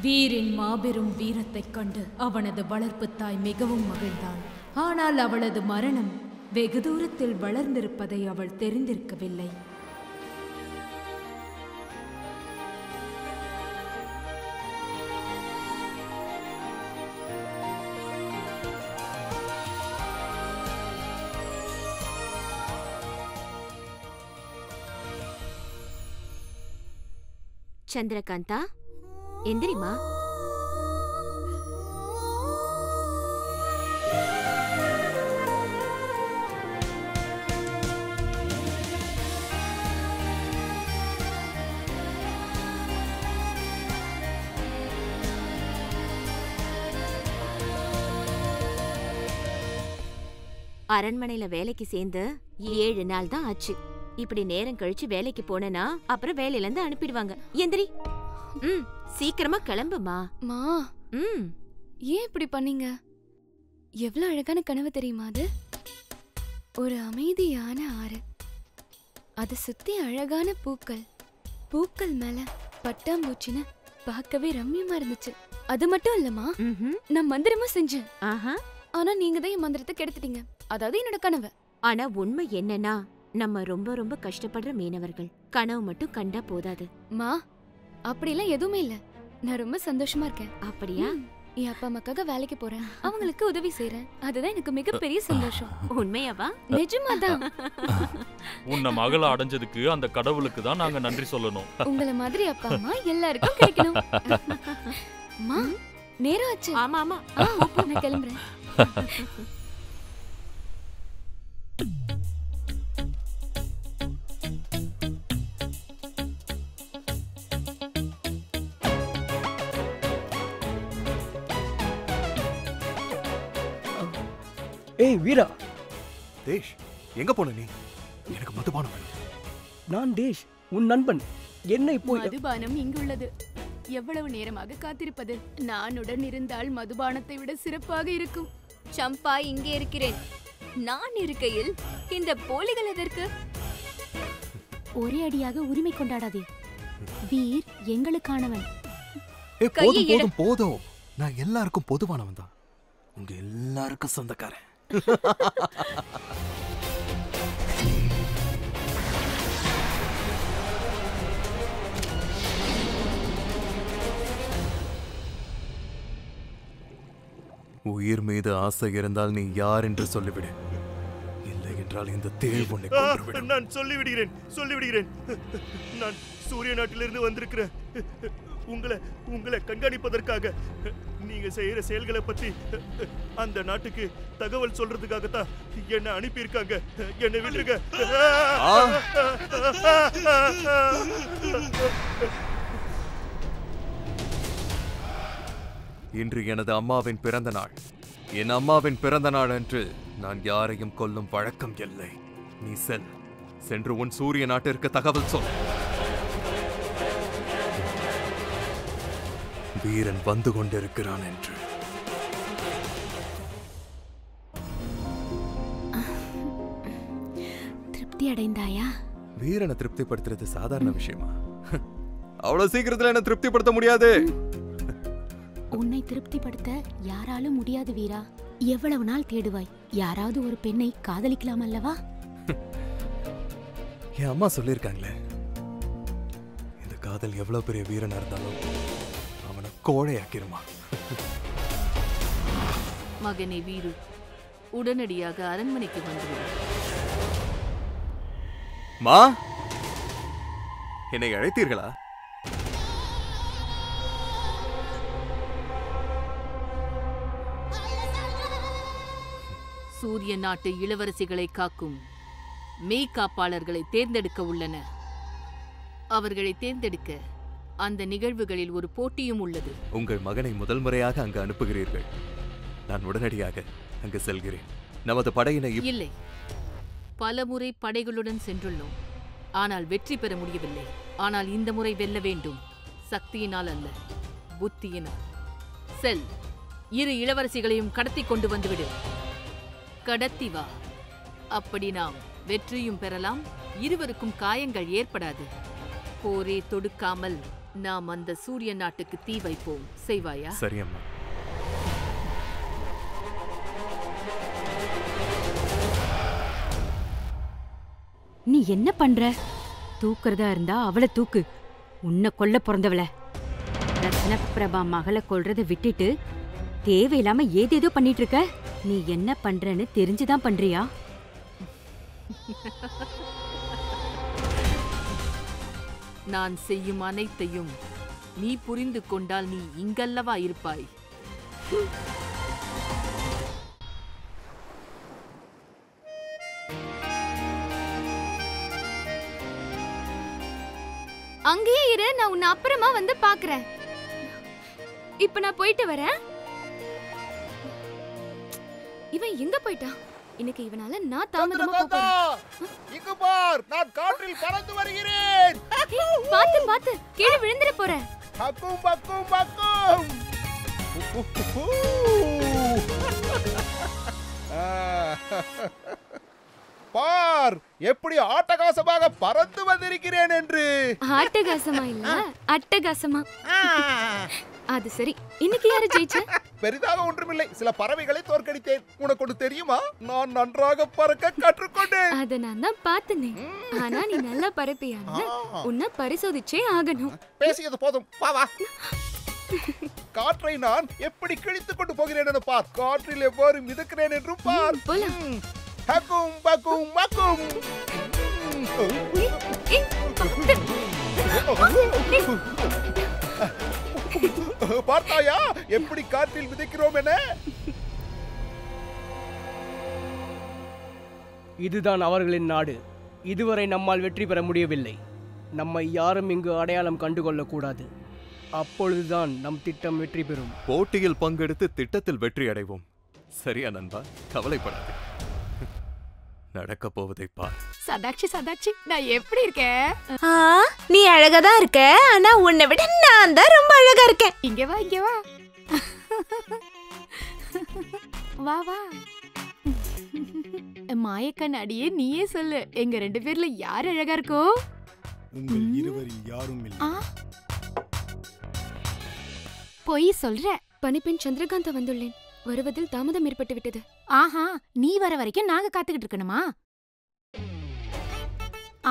வீரின் மாபெரும் வீரத்தைக் கண்டு அவனது வளர்ப்பு தாய் மிகவும் மகிழ்ந்தாள். ஆனால் அவளது மரணம் வெகு தூரத்தில் வளர்ந்திருப்பதை அவள் தெரிந்திருக்கவில்லை. சந்திரகாந்தா, எந்திரிமா. அரண்மனையில வேலைக்கு சேர்ந்து 7 நாள் தான் ஆச்சு. இப்படி நேரம் கழிச்சு வேலைக்கு போனேனா அப்புறம் வேலையில இருந்து அனுப்பிடுவாங்க. எந்திரி. சீக்கிரமா கிளம்புமா. மா, ஏன் இப்படி பண்ணீங்க? எவ்வளவு அழகான கனவு தெரியுமா அது? ஒரு அமைதியான ஆறு, அதை சுத்தி அழகான பூக்கள், பூக்கள் மேல பட்டாம்பூச்சின்னு பார்க்கவே ரம்யமா இருந்துச்சு. அது மட்டும் இல்லம்மா, நான் மந்திரமும் செஞ்சேன். ஆனா நீங்க தான் என் மந்திரத்தை கெடுத்துட்டீங்க. அதாவது என்னோட கனவு. ஆனா உண்மை என்னன்னா, நம்ம ரொம்ப ரொம்ப கஷ்டப்படுற மீனவர்கள். கனவு மட்டும் கண்டா போதாது. மா, அப்படிலாம் எதுவுமே இல்ல. நான் ரொம்ப சந்தோஷமா இருக்கேன். அப்படியா? என் அப்பா அம்மாக்காக வேலைக்கு போறேன், அவங்களுக்கு உதவி செய்யறேன். அதுதான் எனக்கு மிகப்பெரிய சந்தோஷம். உண்மையாவா? நிஜமாதான். உன்ன மகளை அடைஞ்சதுக்கு அந்த கடவுளுக்கு தான் நாங்க நன்றி சொல்லணும். உங்கள மாதிரி அப்பா அம்மா எல்லாருக்கும் கிடைக்கணும். மா, நேரம் ஆச்சு. ஆமா ஆமா, நான் கிளம்புறேன். ஏய் வீரா. தேஷ், எங்க போன நீ? எனக்கு மதுபானம் வேணும். நான் தேஷ், உன் நண்பன். என்ன இப்போ? மதுபானம் இங்குள்ளது. எவ்வளவு நேரமாக காத்திருப்பது? நான் உடன் இருந்தால் மதுபானத்தை விட சிறப்பாக இருக்கும். சம்பா, இங்கே இருக்கிறேன். நான் இருக்கையில் இந்த போலிகள் எதற்கு? ஒரே அடியாக உரிமை கொண்டாடாதே. வீர் எங்களுக்கானவன். போதும் போதும் போதும். நான் எல்லாருக்கும் பொதுவானவன் தான். உங்க எல்லாருக்கும் சொந்தக்காரன். உயிர் மீது ஆசை இருந்தால் நீ யார் என்று சொல்லிவிடு. இல்லை என்றால் இந்த தேள் உன்னை கொன்றுவிடும். நான் சொல்லிவிடுகிறேன். நான் சூரிய நாட்டிலிருந்து வந்திருக்கிறேன். உங்களை கண்காணிப்பதற்காக. நீங்க செய்யற செயல்களை பத்தி அந்த நாட்டுக்கு தகவல் சொல்றதுக்காகத்தான் என்ன அனுப்பியிருக்காங்க. என்னை விட்டுருங்க. இன்று எனது அம்மாவின் பிறந்த நாள். என் அம்மாவின் பிறந்த நாள் அன்று நான் யாரையும் கொல்லும் வழக்கம் இல்லை. நீ சென்று உன் சூரிய நாட்டிற்கு தகவல் சொல். வீரன் வந்து கொண்டிருக்கிறான் என்று. திருப்தி அடைந்தாயா? வீரனை திருப்திப்படுத்துறது சாதாரண விஷயமா? அவ்வளவு சீக்கிரத்துல என்ன திருப்திப்படுத்த முடியாது. உன்னை திருப்திப்படுத்த யாராலும் முடியாது வீரா. எவ்வளவு நாள் தேடுவாய்? யாராவது ஒரு பெண்ணை காதலிக்கலாம் அல்லவா? என் அம்மா சொல்லியிருக்காங்களே, இந்த காதல் எவ்வளவு பெரிய வீரனா இருந்தாலும் அவனை கோழையாக்கிருமா. மகனே வீரு, உடனடியாக அரண்மனைக்கு வந்துவிடு. மா, என்னை அழைத்தீர்களா? சூரிய நாட்டு இளவரசிகளை காக்கும் மெய்காப்பாளர்களை தேர்ந்தெடுக்க உள்ளன. அவர்களை தேர்ந்தெடுக்க அந்த நிகழ்வுகளில் ஒரு போட்டியும் உள்ளது. உங்கள் மகனை முதல் முறையாக அங்கு அனுப்புகிறீர்கள். நான் உடனடியாக அங்கு செல்கிறேன். நமது படையினை இல்லை, பலமுறை படைகளுடன் சென்றுள்ளோம். ஆனால் வெற்றி பெற முடியவில்லை. ஆனால் இந்த முறை வெல்ல வேண்டும். சக்தியினால் அல்ல, புத்தியினால். செல், 2 இளவரசிகளையும் கடத்தி கொண்டு வந்துவிடு. கடத்தி வா. அப்படி நாம் வெற்றியும் பெறலாம், இருவருக்கும் காயங்கள் ஏற்படாது. போரே தொடுக்காமல் நாம் அந்த சூரிய நாட்டுக்கு தீ வைப்போம். செய்வாயா? சரி அம்மா. நீ என்ன பண்ற? தூக்குறதா இருந்தா அவளை தூக்கு. உன்னை கொல்ல பிறந்தவள. ரத்ன பிரபா மகளை கொல்றதை விட்டுட்டு தேவையில்லாம ஏதேதோ பண்ணிட்டு இருக்க. நீ என்ன பண்றன்னு தெரிஞ்சுதான் பண்றியா? நான் செய்யும் அனைத்தையும் நீ புரிந்து கொண்டால் நீ இங்கல்லவா இருப்பாய். அங்கேயே இரு, நான் உன்னை அப்புறமா வந்து பாக்குறேன். இப்ப நான் போயிட்டு வரேன். இவன் எங்க போயிட்டான்? இன்னைக்கு இவனால நான் தாமதமா போறேன். இங்க பார், நான் காற்றில் பறந்து வருகிறேன். பாத்து பாத்து, கீழே விழுந்துற போறேன். பக்கும் பக்கும் பக்கும். பார், எப்படி ஆட்டகாசமாக பறந்து வந்திருக்கிறேன் என்று. ஆட்டகாசமா இல்ல, அட்டகாசமா. அது சரி, இன்னைக்கு யாரு ஜெயிச்ச? பெரிதாக ஒன்றுமில்லை, சில பறவைகளை தோற்கடித்தேன். உனக்கு ஒன்று தெரியுமா? நான் நன்றாக பறக்க கற்றுக்கொண்டேன். அத நான் தான் பார்த்தனே. ஆனா நீ நல்லா பறப்பியான்னு உன்னை பரிசோதிச்சே ஆகணும். பேசியது போதும், வா வா. காற்றை நான் எப்படி கிழித்துக் கொண்டு போகிறேன் என்று பார். காற்றில் எவ்வாறு மிதக்கிறேன் என்று பார். ஹக்கும் பக்கும் பக்கும். பார்த்தாயா எப்படி காற்றில் மிதக்கிறோம் என? இதுதான் அவர்களின் நாடு. இதுவரை நம்மால் வெற்றி பெற முடியவில்லை. நம்மை யாரும் இங்கு அடையாளம் கண்டுகொள்ளக்கூடாது. அப்பொழுதுதான் நம் திட்டம் வெற்றி பெறும். போட்டியில் பங்கெடுத்து திட்டத்தில் வெற்றி அடைவோம். சரியா நண்பா? கவலைப்படாது. நடக்க போவதை பார். சதாட்சி சதாட்சி, நான் எப்படி இருக்கேன்? நீ அழகா தான் இருக்க. ஆனா உன்னை விட நான் தான் ரொம்ப அழகா இருக்கேன். இங்க வா, இங்க வா. வா வா. மாயக்கண் அடியே, நீயே சொல்லு, எங்க 2 பேர்ல யார் அழகா இருக்கோ? உங்கள் இருவரில் யாரும் இல்லை. பொய் சொல்ற. பணிப்பெண் சந்திரகாந்தா வந்துள்ளேன். வருவதில் தாமதம் ஏற்பட்டு விட்டது. ஆஹா, நீ வர வரைக்கும் நாங்க காத்துக்கிட்டு இருக்கணுமா?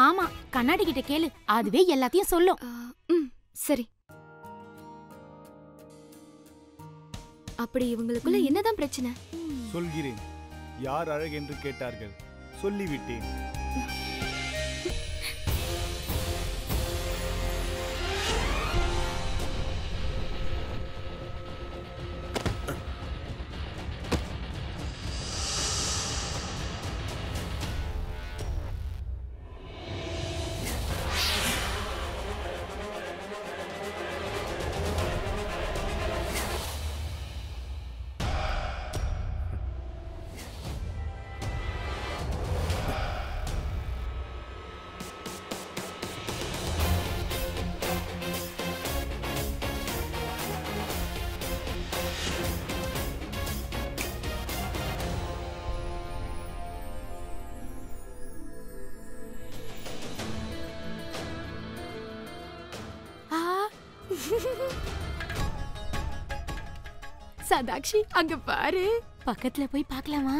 ஆமா, கண்ணாடி கிட்ட கேளு, அதுவே எல்லாத்தையும் சொல்லும். சரி. அப்படி இவங்களுக்குள்ள என்னதான் பிரச்சனை? சொல்கிறேன். யார் அழகு என்று கேட்டார்கள், சொல்லிவிட்டேன். சதாக்ஷி, அங்க பாரு. பக்கத்துல போய் பார்க்கலாமா?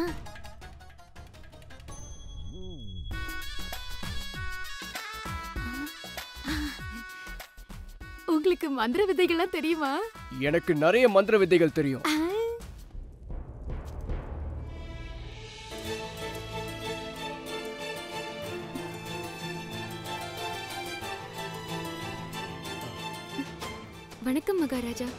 உங்களுக்கு மந்திர விதைகள்லாம் தெரியுமா? எனக்கு நிறைய மந்திர விதைகள் தெரியும். வணக்கம் மகாராஜா.